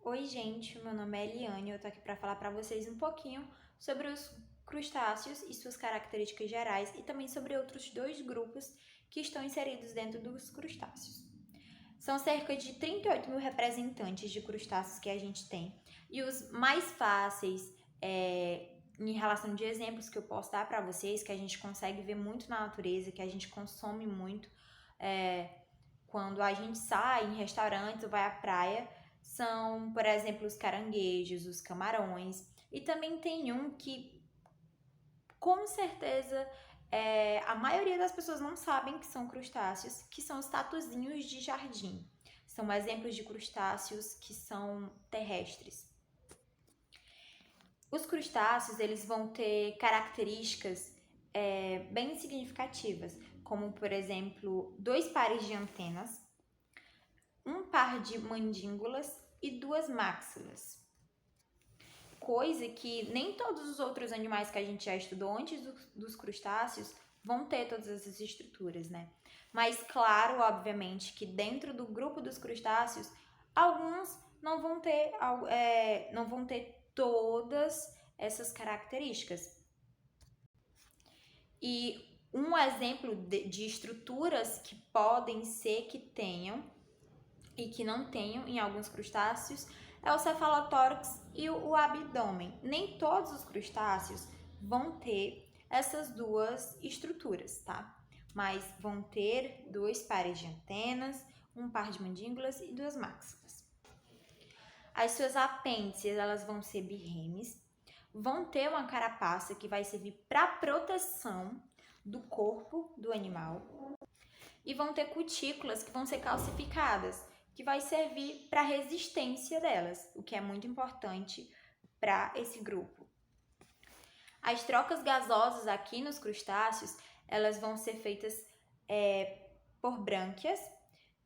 Oi, gente, meu nome é Eliane e eu tô aqui para falar para vocês um pouquinho sobre os crustáceos e suas características gerais e também sobre outros dois grupos que estão inseridos dentro dos crustáceos. São cerca de 38 mil representantes de crustáceos que a gente tem e os mais fáceis em relação de exemplos que eu posso dar para vocês, que a gente consegue ver muito na natureza, que a gente consome muito quando a gente sai em restaurantes ou vai à praia, são, por exemplo, os caranguejos, os camarões. E também tem um que, com certeza, a maioria das pessoas não sabem que são crustáceos, que são os tatuzinhos de jardim. São exemplos de crustáceos que são terrestres. Os crustáceos, eles vão ter características bem significativas, como, por exemplo, 2 pares de antenas, um par de mandíbulas e 2 máxilas. Coisa que nem todos os outros animais que a gente já estudou antes dos crustáceos vão ter todas essas estruturas, né? Mas claro, obviamente, que dentro do grupo dos crustáceos, alguns não vão ter todas essas características. E um exemplo de estruturas que podem ser que tenham e que não tenham em alguns crustáceos é o cefalotórax e o abdômen. Nem todos os crustáceos vão ter essas duas estruturas, tá? Mas vão ter 2 pares de antenas, um par de mandíbulas e 2 máxilas. As suas apêndices, elas vão ser birremes, vão ter uma carapaça que vai servir para proteção do corpo do animal e vão ter cutículas que vão ser calcificadas, que vai servir para a resistência delas, o que é muito importante para esse grupo. As trocas gasosas aqui nos crustáceos, elas vão ser feitas por brânquias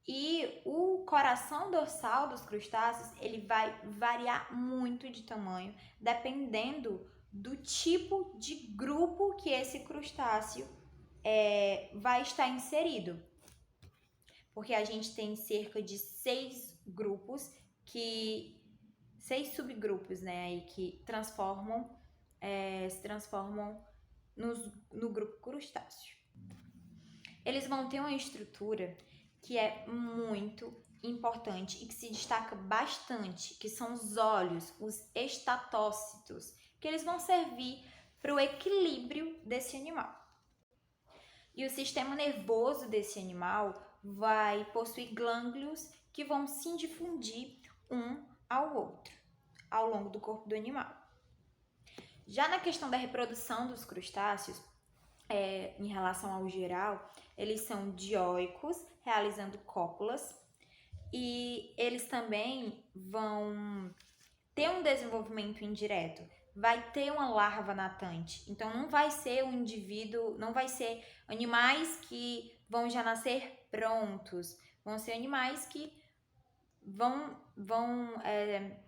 e o coração dorsal dos crustáceos, ele vai variar muito de tamanho, dependendo do tipo de grupo que esse crustáceo vai estar inserido. Porque a gente tem cerca de 6 grupos, 6 subgrupos, né, aí que se transformam no grupo crustáceo. Eles vão ter uma estrutura que é muito importante e que se destaca bastante, que são os olhos, os estatócitos, que eles vão servir para o equilíbrio desse animal. E o sistema nervoso desse animal vai possuir glândulos que vão se difundir um ao outro ao longo do corpo do animal. Já na questão da reprodução dos crustáceos, em relação ao geral, eles são dioicos, realizando cópulas, e eles também vão ter um desenvolvimento indireto. Vai ter uma larva natante. Então, não vai ser um indivíduo, não vai ser animais que vão já nascer prontos. Vão ser animais que vão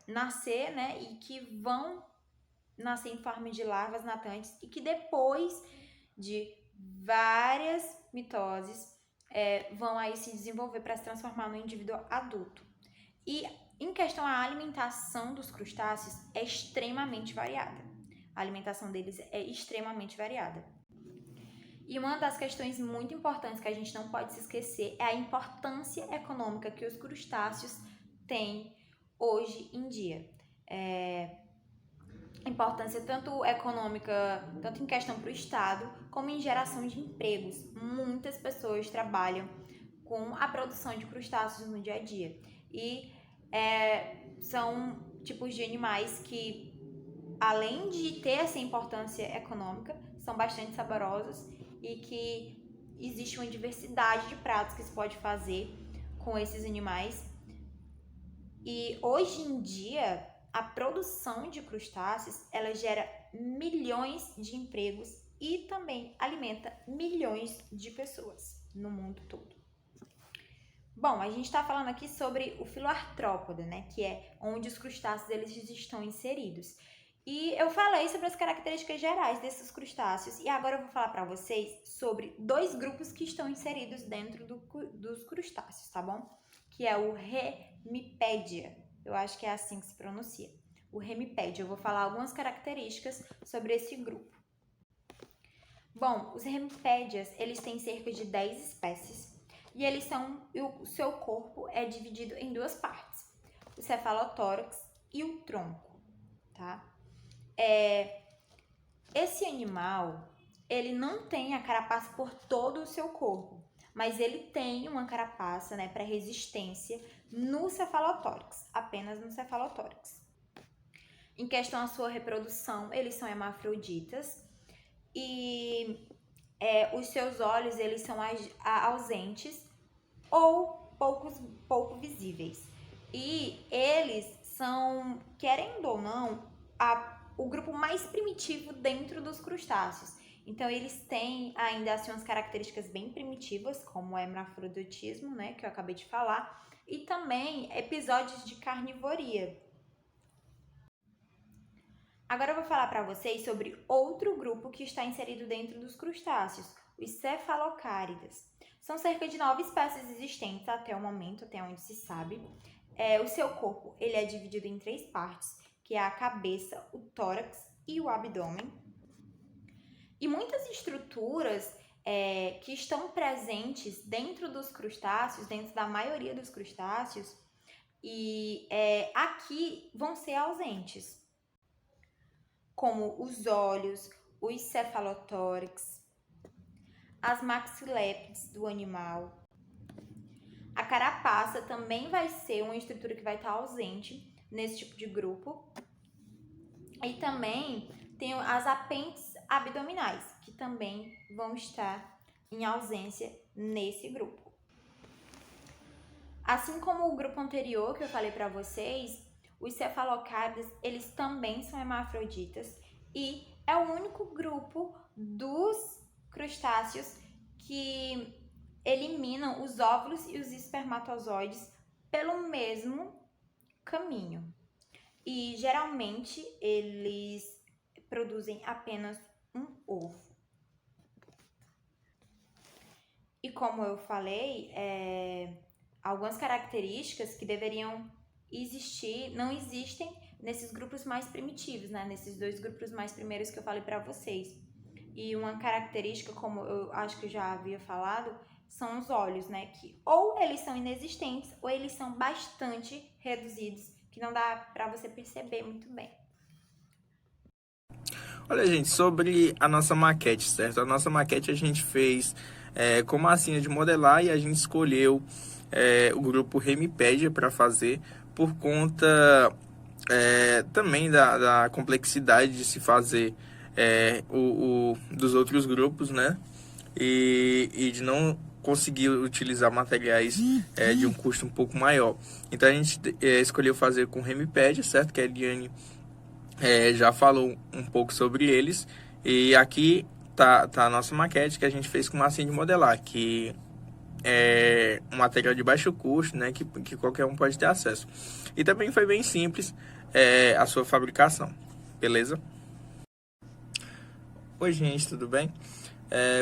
nascer, né? E que vão nascer em forma de larvas natantes e que depois de várias mitoses vão aí se desenvolver para se transformar no indivíduo adulto. E em questão à alimentação dos crustáceos é extremamente variada. A alimentação deles é extremamente variada. E uma das questões muito importantes que a gente não pode se esquecer é a importância econômica que os crustáceos têm hoje em dia. Importância tanto econômica, tanto em questão para o Estado, como em geração de empregos. Muitas pessoas trabalham com a produção de crustáceos no dia a dia. E são tipos de animais que, além de ter essa importância econômica, são bastante saborosos e que existe uma diversidade de pratos que se pode fazer com esses animais. E hoje em dia, a produção de crustáceos, ela gera milhões de empregos e também alimenta milhões de pessoas no mundo todo. Bom, a gente está falando aqui sobre o filoartrópode, né, que é onde os crustáceos eles estão inseridos. E eu falei sobre as características gerais desses crustáceos e agora eu vou falar para vocês sobre 2 grupos que estão inseridos dentro dos crustáceos, tá bom? Que é o Hemipédia Eu acho que é assim que se pronuncia. O Hemipédia. Eu vou falar algumas características sobre esse grupo. Bom, os Hemipédias, eles têm cerca de 10 espécies e o seu corpo é dividido em duas partes, o cefalotórax e o tronco, tá? Esse animal, ele não tem a carapaça por todo o seu corpo, mas ele tem uma carapaça, né, para resistência no cefalotórax, apenas no cefalotórax. Em questão à sua reprodução, eles são hermafroditas e os seus olhos, eles são ausentes ou pouco visíveis. E eles são, querendo ou não, o grupo mais primitivo dentro dos crustáceos. Então, eles têm ainda assim umas características bem primitivas, como o hermafroditismo, né, que eu acabei de falar, e também episódios de carnivoria. Agora eu vou falar para vocês sobre outro grupo que está inserido dentro dos crustáceos, os cefalocáridas. São cerca de 9 espécies existentes até o momento, até onde se sabe. O seu corpo ele é dividido em 3 partes, que é a cabeça, o tórax e o abdômen. E muitas estruturas que estão presentes dentro dos crustáceos, dentro da maioria dos crustáceos, e aqui vão ser ausentes, como os olhos, os cefalotórax, as maxilépides do animal. A carapaça também vai ser uma estrutura que vai estar ausente nesse tipo de grupo. E também tem as apêndices abdominais, que também vão estar em ausência nesse grupo. Assim como o grupo anterior que eu falei para vocês, os cefalocáridas, eles também são hermafroditas e é o único grupo dos crustáceos que eliminam os óvulos e os espermatozoides pelo mesmo caminho. E geralmente eles produzem apenas um ovo. E como eu falei, algumas características que deveriam existir, não existem nesses grupos mais primitivos, né? Nesses 2 grupos mais primeiros que eu falei para vocês. E uma característica, como eu acho que eu já havia falado, são os olhos, né? Que ou eles são inexistentes ou eles são bastante reduzidos, que não dá para você perceber muito bem. Olha, gente, sobre a nossa maquete, certo? A nossa maquete a gente fez com massinha de modelar e a gente escolheu o grupo Hemipédia para fazer por conta também da complexidade de se fazer dos outros grupos, né? E de não conseguir utilizar materiais de um custo um pouco maior. Então a gente escolheu fazer com Hemipédia, certo? Que a Eliane já falou um pouco sobre eles. E aqui tá a nossa maquete que a gente fez com massinha de modelar, que é um material de baixo custo, né, que qualquer um pode ter acesso. E também foi bem simples a sua fabricação, beleza? Oi, gente, tudo bem?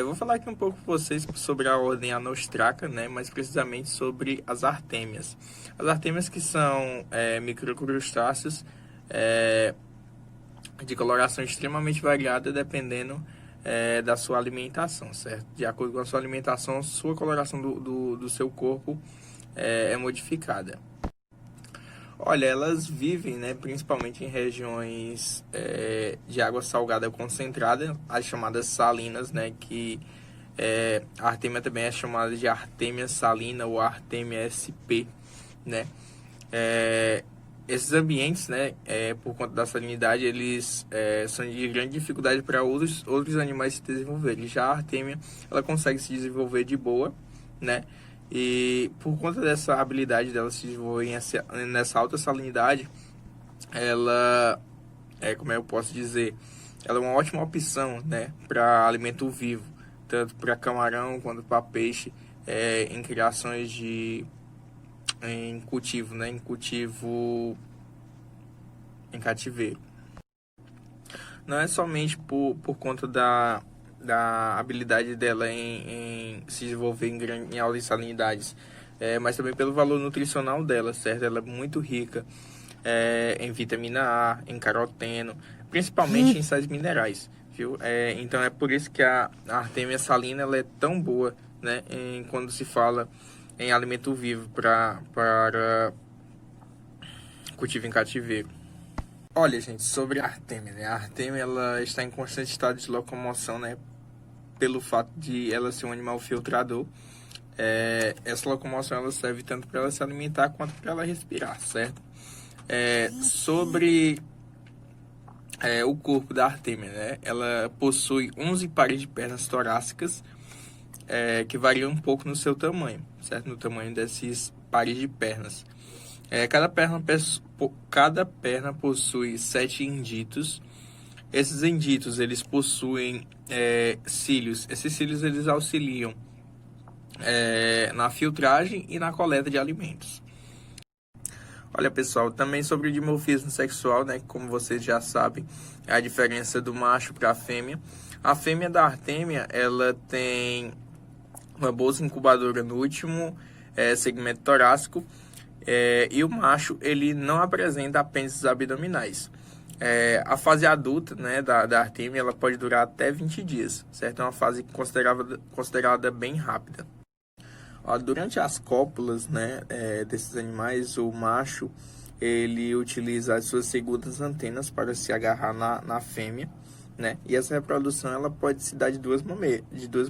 Vou falar aqui um pouco com vocês sobre a ordem Anostraca, né, mais precisamente sobre as artêmias. As artêmias que são microcrustáceos de coloração extremamente variada, dependendo da sua alimentação, certo? De acordo com a sua alimentação, sua coloração do seu corpo é modificada. Olha, elas vivem, né, principalmente em regiões de água salgada concentrada, as chamadas salinas, né, que a artêmia também é chamada de artêmia salina ou artêmia SP, né? Esses ambientes, né, por conta da salinidade, eles são de grande dificuldade para outros animais se desenvolverem. Já a artêmia, ela consegue se desenvolver de boa, né? E por conta dessa habilidade dela se desenvolver nessa alta salinidade, ela, como eu posso dizer, ela é uma ótima opção, né, para alimento vivo, tanto para camarão quanto para peixe, em criações em cultivo, né? Em cativeiro. Não é somente por conta da habilidade dela em se desenvolver em altas salinidades, mas também pelo valor nutricional dela, certo? Ela é muito rica em vitamina A, em caroteno, principalmente em sais minerais, viu? Então é por isso que a Artemia salina ela é tão boa, né, quando se fala em alimento vivo para cultivo em cativeiro. Olha, gente, sobre a Artemia, né? A Artemia ela está em constante estado de locomoção, né? Pelo fato de ela ser um animal filtrador. Essa locomoção ela serve tanto para ela se alimentar quanto para ela respirar, certo? Sobre o corpo da Artemia, né? Ela possui 11 pares de pernas torácicas, que variam um pouco no seu tamanho, certo? No tamanho desses pares de pernas. Cada perna possui 7 inditos. Esses inditos, eles possuem cílios. Esses cílios, eles auxiliam na filtragem e na coleta de alimentos. Olha, pessoal, também sobre o dimorfismo sexual, né? Como vocês já sabem, a diferença do macho para a fêmea. A fêmea da Artemia, ela tem uma bolsa incubadora no último segmento torácico, e o macho, ele não apresenta apêndices abdominais. A fase adulta, né, da Artemia, ela pode durar até 20 dias, certo? É uma fase considerada bem rápida. Ó, durante as cópulas, né, desses animais, o macho ele utiliza as suas segundas antenas para se agarrar na fêmea, né? E essa reprodução ela pode se dar de duas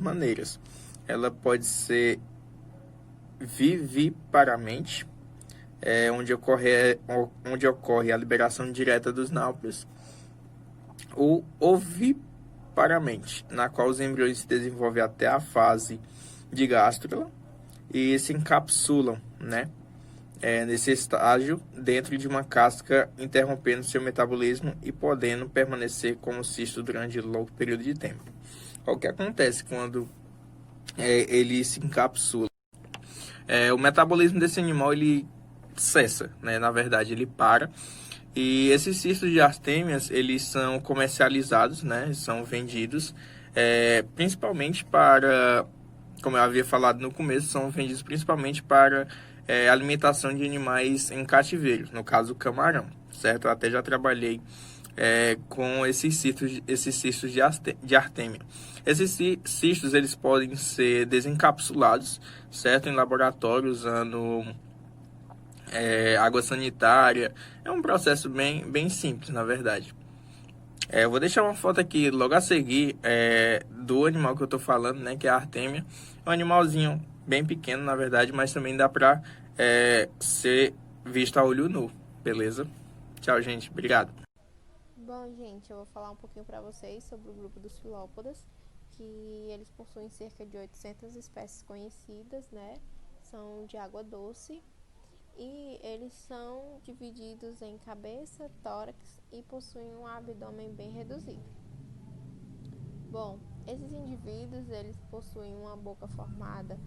maneiras. Ela pode ser viviparamente, onde ocorre a liberação direta dos náuplios, ou oviparamente, na qual os embriões se desenvolvem até a fase de gástrula e se encapsulam, né? Nesse estágio, dentro de uma casca, interrompendo seu metabolismo e podendo permanecer como cisto durante um longo período de tempo. O que acontece quando ele se encapsula? O metabolismo desse animal ele cessa, né? Na verdade, ele para. E esses cistos de artêmias, eles são comercializados, né? São vendidos, principalmente para, como eu havia falado no começo, são vendidos principalmente para alimentação de animais em cativeiro, no caso o camarão, certo? Eu até já trabalhei com esses cistos de artêmia. Esses cistos, eles podem ser desencapsulados, certo? Em laboratório, usando água sanitária. É um processo bem simples, na verdade. Eu vou deixar uma foto aqui logo a seguir do animal que eu tô falando, né? Que é a Artemia. É um animalzinho bem pequeno, na verdade, mas também dá pra ser visto a olho nu, beleza? Tchau, gente. Obrigado. Bom, gente, eu vou falar um pouquinho para vocês sobre o grupo dos filópodas, que eles possuem cerca de 800 espécies conhecidas, né? São de água doce e eles são divididos em cabeça, tórax e possuem um abdômen bem reduzido. Bom, esses indivíduos, eles possuem uma boca formada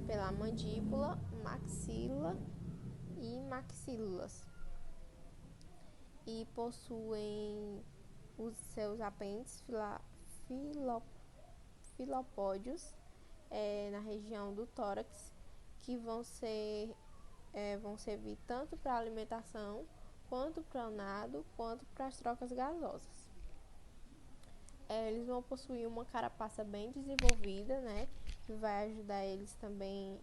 pela mandíbula, maxila e maxilas e possuem os seus apêndices filopódios na região do tórax, que vão servir tanto para alimentação, quanto para o nado, quanto para as trocas gasosas. Eles vão possuir uma carapaça bem desenvolvida, né, que vai ajudar eles também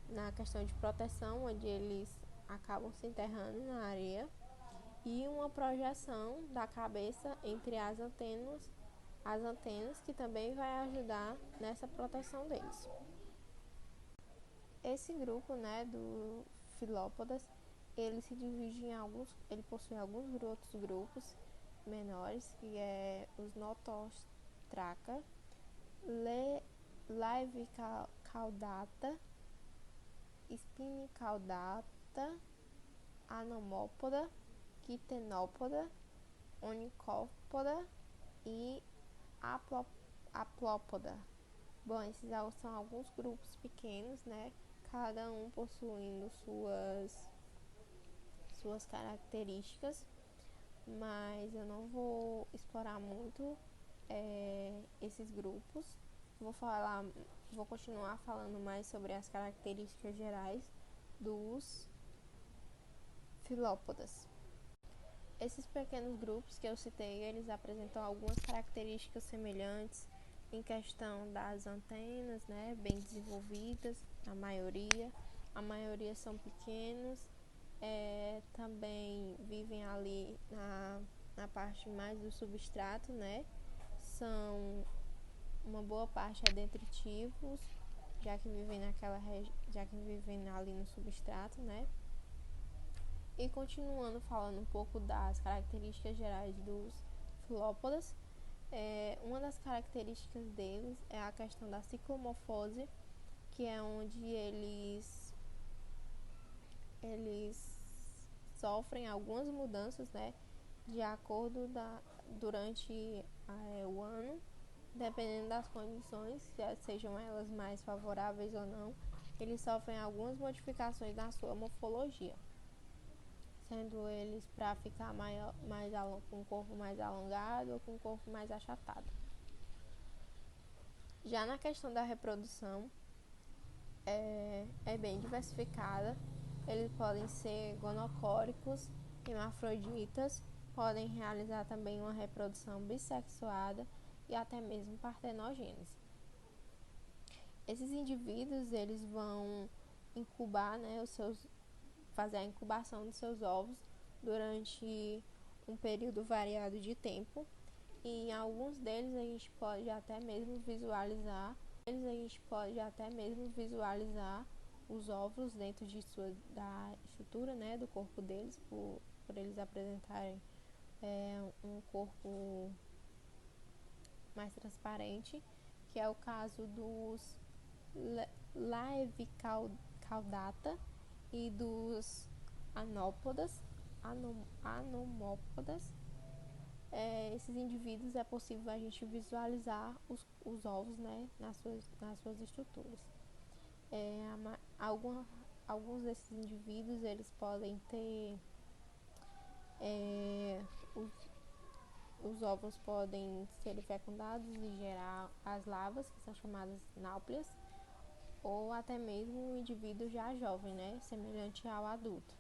na questão de proteção, onde eles acabam se enterrando na areia, e uma projeção da cabeça entre as antenas, que também vai ajudar nessa proteção deles. Esse grupo, né, do filópodas, ele se divide ele possui alguns outros grupos menores, que é os Notostraca, Laevicaudata, Spinicaudata, Anomópoda, Quitenópoda, Onicópoda e Aplópoda. Bom, esses são alguns grupos pequenos, né? Cada um possuindo suas características, mas eu não vou explorar muito esses grupos. Vou continuar falando mais sobre as características gerais dos filópodas. Esses pequenos grupos que eu citei, eles apresentam algumas características semelhantes em questão das antenas, né, bem desenvolvidas, a maioria são pequenos, também vivem ali na parte mais do substrato, né, são uma boa parte detritivos, já que vivem ali no substrato, né. E continuando falando um pouco das características gerais dos filópodas, uma das características deles é a questão da ciclomorfose, que é onde eles sofrem algumas mudanças, né, de acordo durante o ano, dependendo das condições, sejam elas mais favoráveis ou não, eles sofrem algumas modificações na sua morfologia, sendo eles para ficar com um corpo mais alongado ou com um corpo mais achatado. Já na questão da reprodução, é bem diversificada. Eles podem ser gonocóricos, hermafroditas, podem realizar também uma reprodução bissexuada e até mesmo partenogênese. Esses indivíduos, eles vão incubar, né, fazer a incubação dos seus ovos durante um período variado de tempo, e em alguns deles a gente pode até mesmo visualizar os óvulos dentro da estrutura, né, do corpo deles, por eles apresentarem um corpo mais transparente, que é o caso dos Laevicaudata e dos anomópodas. Esses indivíduos é possível a gente visualizar os ovos, né, nas suas estruturas. Alguns desses indivíduos, eles podem ter os ovos podem ser fecundados e gerar as larvas, que são chamadas náuplias, ou até mesmo um indivíduo já jovem, né, semelhante ao adulto.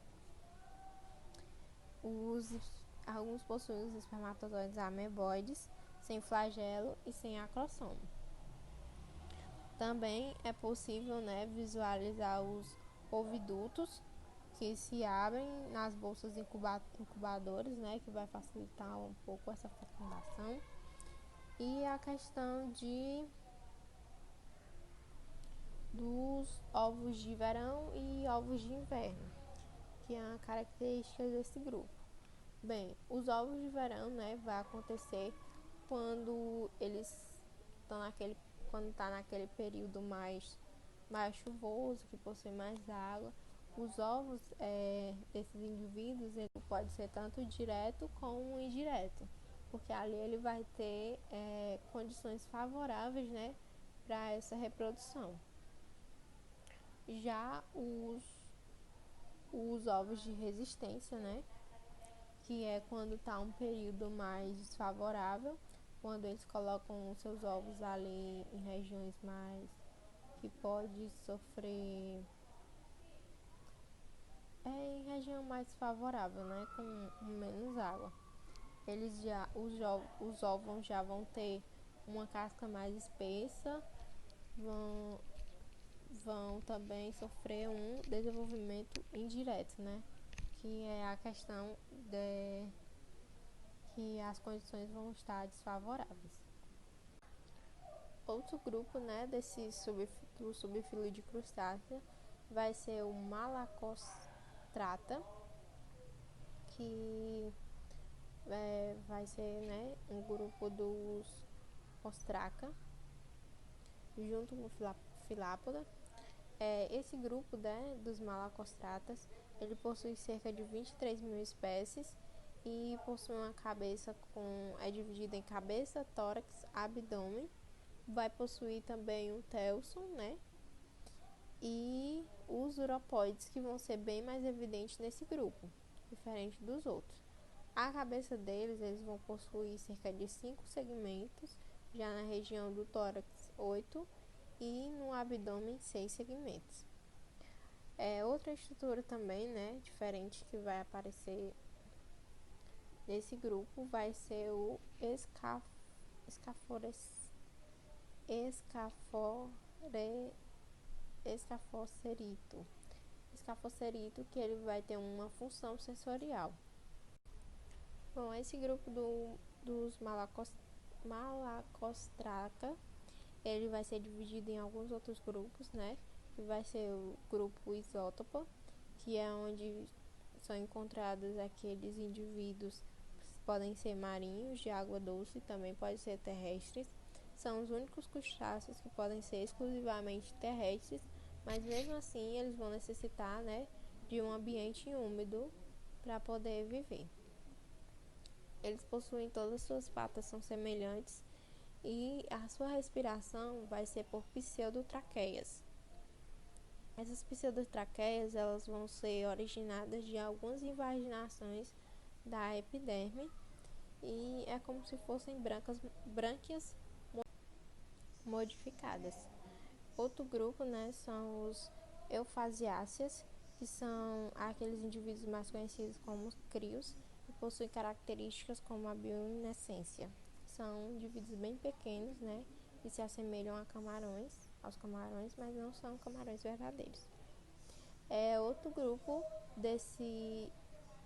Alguns possuem os espermatozoides ameboides, sem flagelo e sem acrosoma. Também é possível, né, visualizar os ovidutos, que se abrem nas bolsas incubadoras, né, que vai facilitar um pouco essa fecundação. E a questão dos ovos de verão e ovos de inverno, que é a característica desse grupo. Bem, os ovos de verão, né, vai acontecer quando está naquele período mais chuvoso, que possui mais água. Os ovos desses indivíduos, ele pode ser tanto direto como indireto, porque ali ele vai ter condições favoráveis, né, para essa reprodução. Já os ovos de resistência, né, que é quando está um período mais desfavorável, quando eles colocam os seus ovos ali em regiões mais que pode sofrer em região mais favorável, né, com menos água. Os ovos já vão ter uma casca mais espessa, vão também sofrer um desenvolvimento indireto, né, que é a questão que as condições vão estar desfavoráveis. Outro grupo, né, do subfilo de crustácea vai ser o Malacostrata, que vai ser, né, um grupo dos Ostraca, junto com o Filápoda. Esse grupo, né, dos Malacostratas, ele possui cerca de 23 mil espécies e possui uma cabeça é dividida em cabeça, tórax, abdômen. Vai possuir também um telson, né, e os uropóides, que vão ser bem mais evidentes nesse grupo, diferente dos outros. A cabeça deles, eles vão possuir cerca de 5 segmentos, já na região do tórax 8 e no abdômen 6 segmentos. Outra estrutura também, né, diferente que vai aparecer nesse grupo vai ser o escafocerito. Escafocerito que ele vai ter uma função sensorial. Bom, esse grupo dos Malacostraca, ele vai ser dividido em alguns outros grupos, né? Que vai ser o grupo isótopa, que é onde são encontrados aqueles indivíduos que podem ser marinhos, de água doce, também podem ser terrestres. São os únicos crustáceos que podem ser exclusivamente terrestres, mas mesmo assim eles vão necessitar, né, de um ambiente úmido para poder viver. Eles possuem todas as suas patas são semelhantes e a sua respiração vai ser por pseudotraqueias. Essas pseudotraqueias elas vão ser originadas de algumas invaginações da epiderme e é como se fossem brânquias modificadas. Outro grupo, né, são os eufasiáceas, que são aqueles indivíduos mais conhecidos como crios, que possuem características como a bioluminescência. São indivíduos bem pequenos, né, que se assemelham aos camarões, mas não são camarões verdadeiros. Outro grupo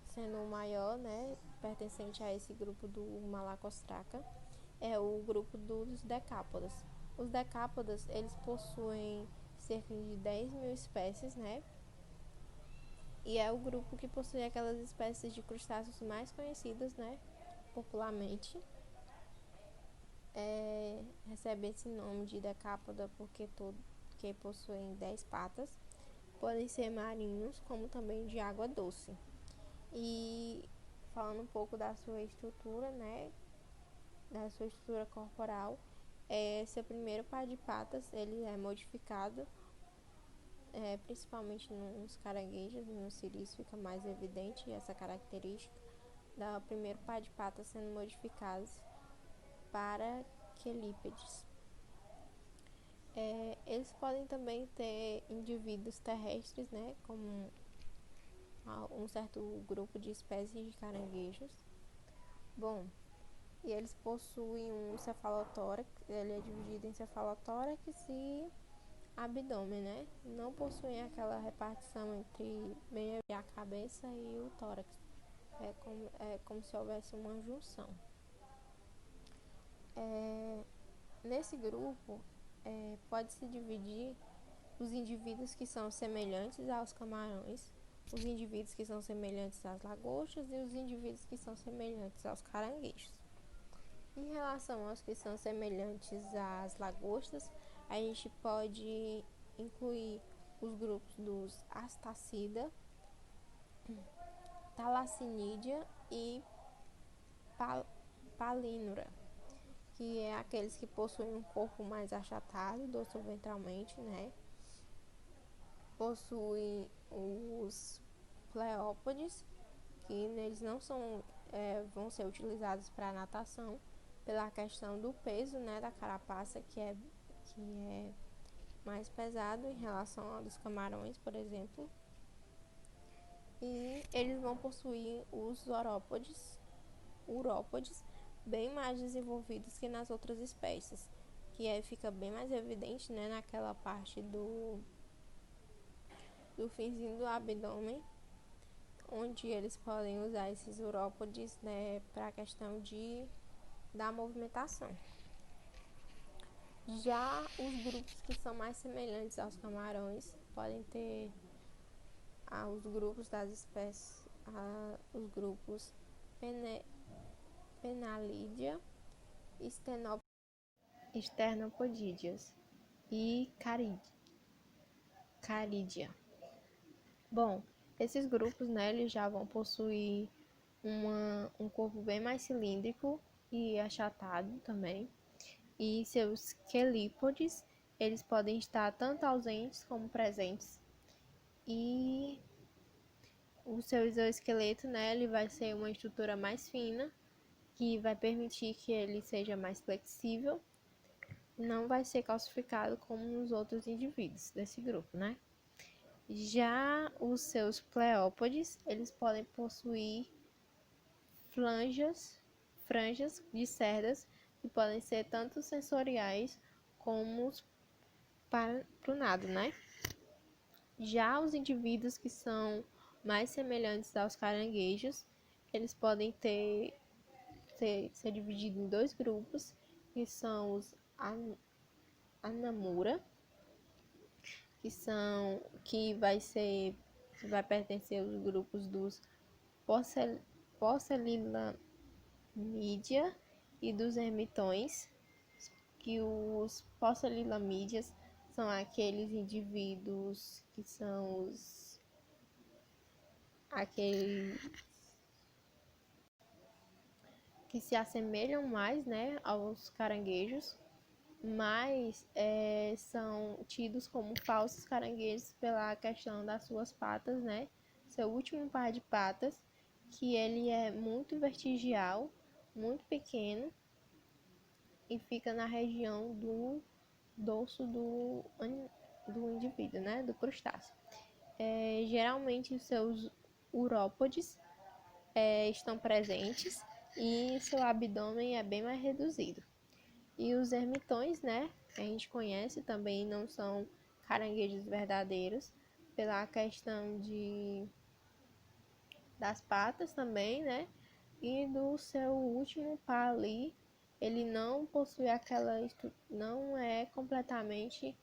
sendo o maior, né, pertencente a esse grupo do Malacostraca, é o grupo dos decápodas. Os decápodas, eles possuem cerca de 10.000 espécies, né? E é o grupo que possui aquelas espécies de crustáceos mais conhecidas, né? Popularmente. Recebe esse nome de decápoda porque possuem 10 patas. Podem ser marinhos, como também de água doce. E falando um pouco da sua estrutura, né? Da sua estrutura corporal, seu primeiro par de patas ele é modificado, principalmente nos caranguejos, nos siris fica mais evidente essa característica do primeiro par de patas sendo modificados para quelípedes. Eles podem também ter indivíduos terrestres, né, como um certo grupo de espécies de caranguejos. Bom, e eles possuem um cefalotórax, ele é dividido em cefalotórax e abdômen, né? Não possuem aquela repartição entre meio e a cabeça e o tórax. É como se houvesse uma junção. Nesse grupo, pode-se dividir os indivíduos que são semelhantes aos camarões, os indivíduos que são semelhantes às lagostas e os indivíduos que são semelhantes aos caranguejos. Em relação aos que são semelhantes às lagostas, a gente pode incluir os grupos dos Astacida, Thalassinídea e Palínora, que é aqueles que possuem um corpo mais achatado dorsoventralmente, né? Possuem os pleópodes, que eles não vão ser utilizados para natação, pela questão do peso, né, da carapaça, que é mais pesado em relação ao dos camarões, por exemplo. E eles vão possuir os urópodes bem mais desenvolvidos que nas outras espécies, que fica bem mais evidente, né, naquela parte do finzinho do abdômen, onde eles podem usar esses urópodes, né, para a questão da movimentação. Já os grupos que são mais semelhantes aos camarões podem ter os grupos das espécies, os grupos Penalídea, Sternopodídeas e Carídea. Bom, esses grupos, né, eles já vão possuir um corpo bem mais cilíndrico e achatado também. E seus quelípodes, eles podem estar tanto ausentes como presentes. E o seu exoesqueleto, né, ele vai ser uma estrutura mais fina, que vai permitir que ele seja mais flexível, não vai ser calcificado como nos outros indivíduos desse grupo, né? Já os seus pleópodes, eles podem possuir franjas de cerdas que podem ser tanto sensoriais como para o nado, né? Já os indivíduos que são mais semelhantes aos caranguejos, eles podem ser divididos em dois grupos, que são os anamura, que vai pertencer aos grupos dos Porcelinamídea e dos ermitões, que os Porcelinamídeas são aqueles indivíduos que são aqueles que se assemelham mais, né, aos caranguejos, mas são tidos como falsos caranguejos pela questão das suas patas, né? Seu último par de patas, que ele é muito vertigial, muito pequeno e fica na região do dorso do indivíduo, né? Do crustáceo. Geralmente os seus urópodes estão presentes e seu abdômen é bem mais reduzido. E os ermitões, né, que a gente conhece, também não são caranguejos verdadeiros, pela questão das patas também, né, e do seu último par ali, ele não possui não é completamente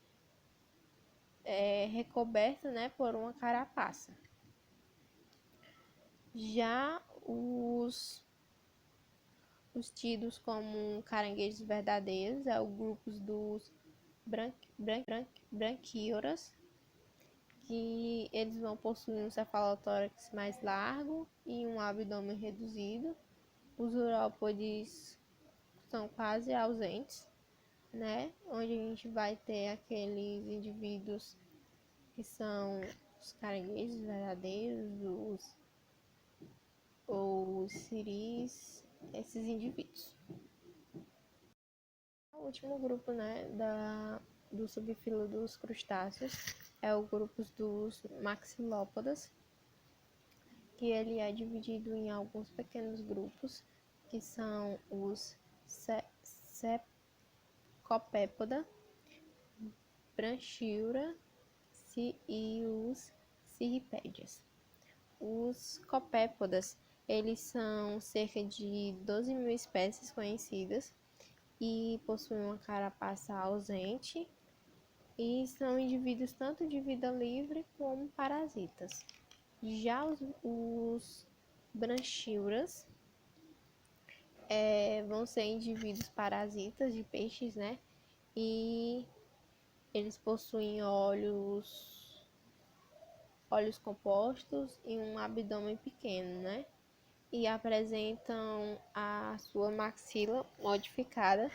recoberto, né, por uma carapaça. Já os tidos como caranguejos verdadeiros é o grupo dos branquíoras, que eles vão possuir um cefalotórax mais largo e um abdômen reduzido. Os urópodes são quase ausentes, né? Onde a gente vai ter aqueles indivíduos que são os caranguejos verdadeiros, os siris, esses indivíduos. O último grupo, né, do subfilo dos crustáceos é o grupo dos maxilópodas, que ele é dividido em alguns pequenos grupos, que são os Copépoda, Branchiura e os Cirripédias. Os copépodas, eles são cerca de 12.000 espécies conhecidas e possuem uma carapaça ausente e são indivíduos tanto de vida livre como parasitas. Já os branchiuras vão ser indivíduos parasitas de peixes, né? E eles possuem olhos compostos e um abdômen pequeno, né? E apresentam a sua maxila modificada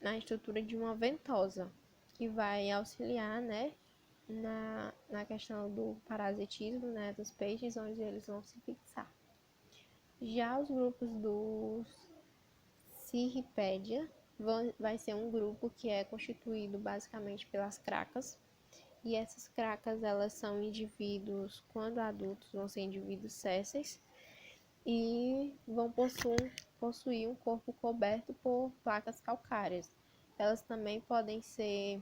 na estrutura de uma ventosa, que vai auxiliar, né, na questão do parasitismo, né, dos peixes, onde eles vão se fixar. Já os grupos dos Cirripédia vai ser um grupo que é constituído basicamente pelas cracas, e essas cracas, elas são indivíduos, quando adultos, vão ser indivíduos sésseis e vão possuir um corpo coberto por placas calcárias. Elas também podem ser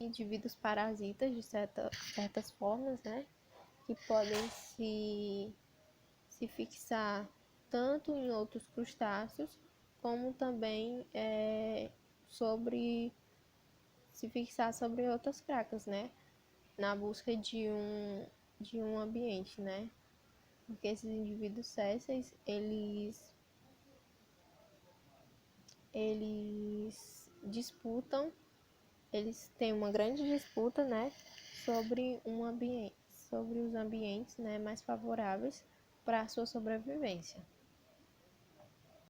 indivíduos parasitas de certas formas, né? Que podem se fixar tanto em outros crustáceos, como também se fixar sobre outras cracas, né? Na busca de um ambiente, né? Porque esses indivíduos sésseis, eles disputam, eles têm uma grande disputa, né? Sobre os ambientes, né? Mais favoráveis para a sua sobrevivência.